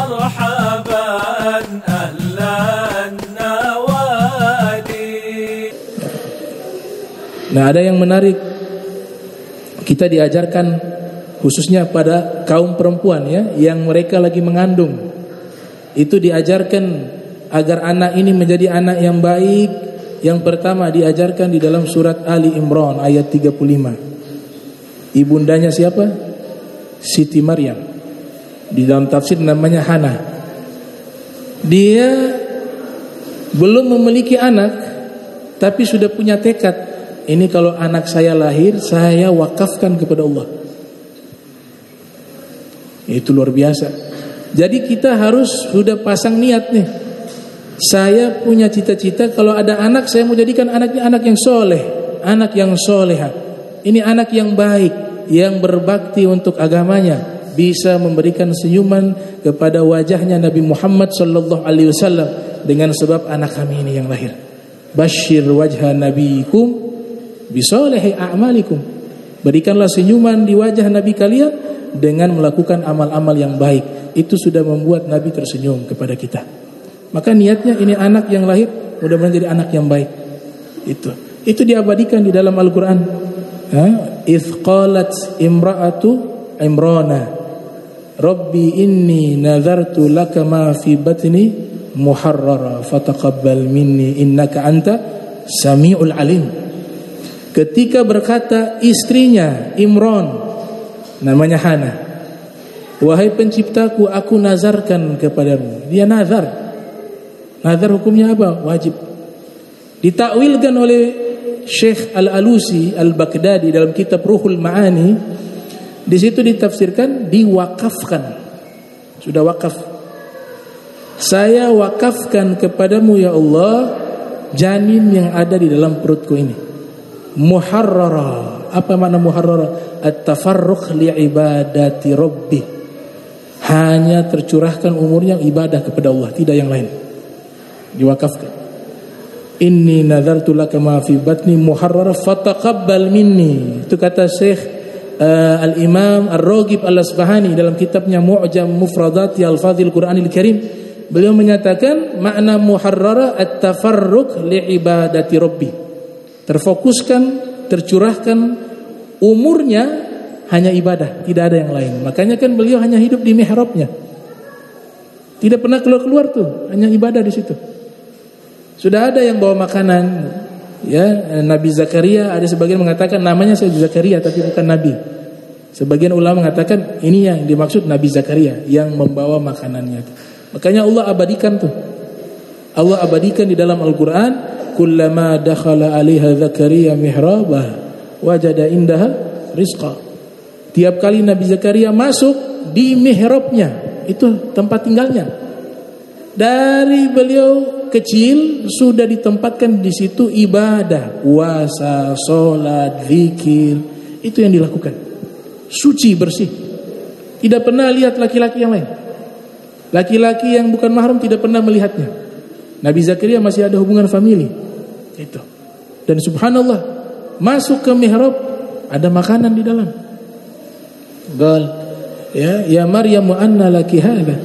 marhaban ahlan nawadi. Nah, ada yang menarik. Kita diajarkan khususnya pada kaum perempuan ya, yang mereka lagi mengandung. Itu diajarkan agar anak ini menjadi anak yang baik. Yang pertama diajarkan di dalam surat Ali Imran ayat 35. Ibundanya siapa? Siti Maryam. Di dalam tafsir namanya Hana. Dia belum memiliki anak, tapi sudah punya tekad. Ini kalau anak saya lahir, saya wakafkan kepada Allah. Itu luar biasa. Jadi kita harus sudah pasang niat nih. Saya punya cita-cita kalau ada anak, saya mau jadikan anaknya anak yang soleh, anak yang soleha. Ini anak yang baik, yang berbakti untuk agamanya, bisa memberikan senyuman kepada wajahnya Nabi Muhammad sallallahu alaihi wasallam dengan sebab anak kami ini yang lahir. Basyir wajha nabiyikum bisolehi a'malikum. Berikanlah senyuman di wajah Nabi kalian dengan melakukan amal-amal yang baik. Itu sudah membuat Nabi tersenyum kepada kita. Maka niatnya ini anak yang lahir mudah-mudahan jadi anak yang baik. Itu diabadikan di dalam Al-Qur'an. Idz qalat imra'atu Imrana Rabbi inni nazartu laka ma fi batni muharrara fataqabbal minni innaka anta samiul alim. Ketika berkata istrinya Imran, namanya Hana, wahai penciptaku, aku nazarkan kepadamu. Dia nazar. Nazar hukumnya apa? Wajib. Ditakwilkan oleh Syekh Al-Alusi Al-Baghdadi dalam kitab Ruhul Ma'ani. Di situ ditafsirkan diwakafkan. Sudah wakaf. Saya wakafkan kepadamu ya Allah janin yang ada di dalam perutku ini. Muharrara. Apa makna muharrara? At-tafarruq li'ibadati Rabbi. Hanya tercurahkan umurnya ibadah kepada Allah, tidak yang lain. Diwakafkan. Inni nazartu laka ma fi batni muharrara fataqabbal minni. Itu kata Syekh Al-Imam Ar-Raghib Al-Asbahani dalam kitabnya Mu'jam Mufradati Al-Fadhil Qur'anil Karim. Beliau menyatakan makna muharrara at-tafarruq li'ibadati Rabbi. Terfokuskan, tercurahkan umurnya hanya ibadah, tidak ada yang lain. Makanya kan beliau hanya hidup di mihrabnya. Tidak pernah keluar-keluar tuh, hanya ibadah di situ. Sudah ada yang bawa makanan, ya, Nabi Zakaria, ada sebagian mengatakan namanya Zakaria tapi bukan nabi. Sebagian ulama mengatakan ini yang dimaksud Nabi Zakaria yang membawa makanannya. Makanya Allah abadikan tuh. Allah abadikan di dalam Al-Qur'an, kullama dakhala 'alaiha Zakaria mihrabah wajada indaha rizqa. Tiap kali Nabi Zakaria masuk di mihrabnya, itu tempat tinggalnya. Dari beliau kecil sudah ditempatkan di situ ibadah, puasa, salat, zikir, itu yang dilakukan. Suci, bersih. Tidak pernah lihat laki-laki yang lain. Laki-laki yang bukan mahram tidak pernah melihatnya. Nabi Zakaria masih ada hubungan famili. Itu. Dan subhanallah, masuk ke mihrab ada makanan di dalam. Qal ya Maryam anna laki hadha?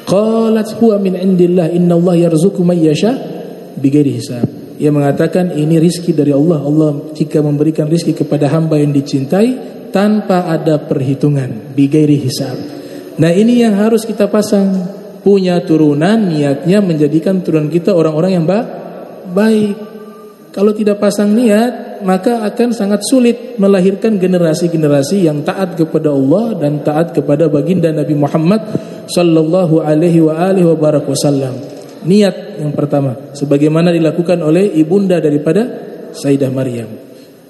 Qalat huwa min indillah innallaha yarzuqu may yasha bighairi hisab. Ia mengatakan ini rizki dari Allah. Allah jika memberikan rizki kepada hamba yang dicintai tanpa ada perhitungan, bighairi hisab. Nah, ini yang harus kita pasang. Punya turunan, niatnya menjadikan turunan kita orang-orang yang baik. Kalau tidak pasang niat, maka akan sangat sulit melahirkan generasi-generasi yang taat kepada Allah dan taat kepada baginda Nabi Muhammad sallallahu alaihi wasallam. Niat yang pertama, sebagaimana dilakukan oleh ibunda daripada Sayyidah Maryam.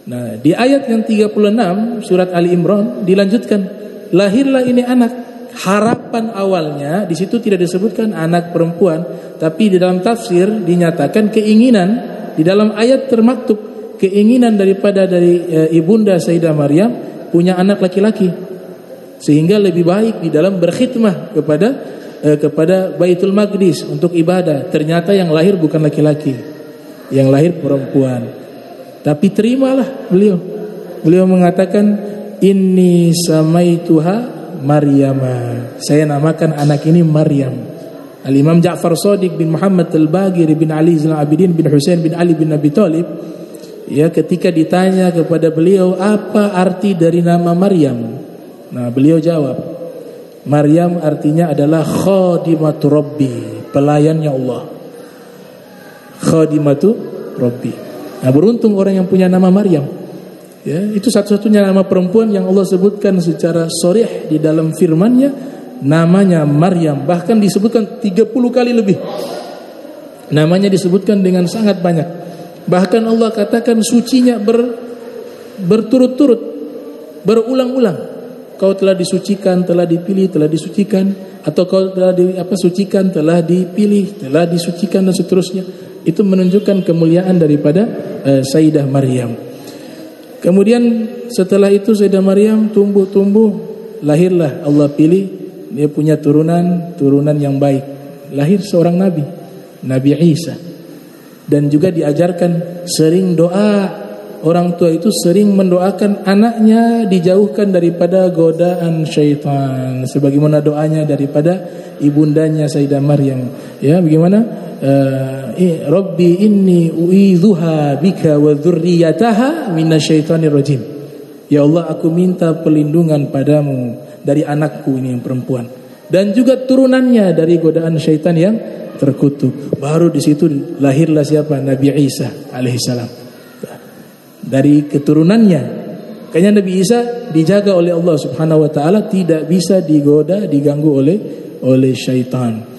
Nah, di ayat yang 36 surat Ali Imran dilanjutkan, lahirlah ini anak. Harapan awalnya di situ tidak disebutkan anak perempuan, tapi di dalam tafsir dinyatakan keinginan di dalam ayat termaktub keinginan dari ibunda Sayyidah Maryam punya anak laki-laki, sehingga lebih baik di dalam berkhidmah kepada Baitul Maqdis untuk ibadah. Ternyata yang lahir bukan laki-laki, yang lahir perempuan. Tapi terimalah beliau mengatakan inni samaituha Maryam. Saya namakan anak ini Maryam. Al-Imam Ja'far Shadiq bin Muhammad Al-Baqir bin Ali Zainal Abidin bin Husain bin Ali bin Abi Thalib, ya, ketika ditanya kepada beliau apa arti dari nama Maryam, nah beliau jawab, Maryam artinya adalah khadimatu Rabbi, pelayannya Allah. Khadimatu Rabbi. Nah, beruntung orang yang punya nama Maryam. Ya, itu satu-satunya nama perempuan yang Allah sebutkan secara sharih di dalam firman-Nya, namanya Maryam. Bahkan disebutkan 30 kali lebih. Namanya disebutkan dengan sangat banyak. Bahkan Allah katakan sucinya berturut-turut, berulang-ulang. Kau telah disucikan, telah dipilih, telah disucikan, atau kau telah sucikan, telah dipilih, telah disucikan, dan seterusnya. Itu menunjukkan kemuliaan daripada Sayyidah Maryam. Kemudian setelah itu Sayyidah Maryam tumbuh, lahirlah, Allah pilih, dia punya turunan yang baik. Lahir seorang nabi, Nabi Isa. Dan juga diajarkan sering doa. Orang tua itu sering mendoakan anaknya dijauhkan daripada godaan syaitan, sebagaimana doanya daripada ibundanya Sayyidah Maryam. Ya, bagaimana? Rabbi inni u'idzuha bika wa dzurriyyataha minasyaitonir rajim. Ya Allah, aku minta perlindungan padamu dari anakku ini yang perempuan, dan juga turunannya dari godaan syaitan yang terkutuk. Baru di situ lahirlah siapa? Nabi Isa alaihissalam. Dari keturunannya, kayaknya Nabi Isa dijaga oleh Allah Subhanahu wa taala, tidak bisa digoda, diganggu oleh syaitan.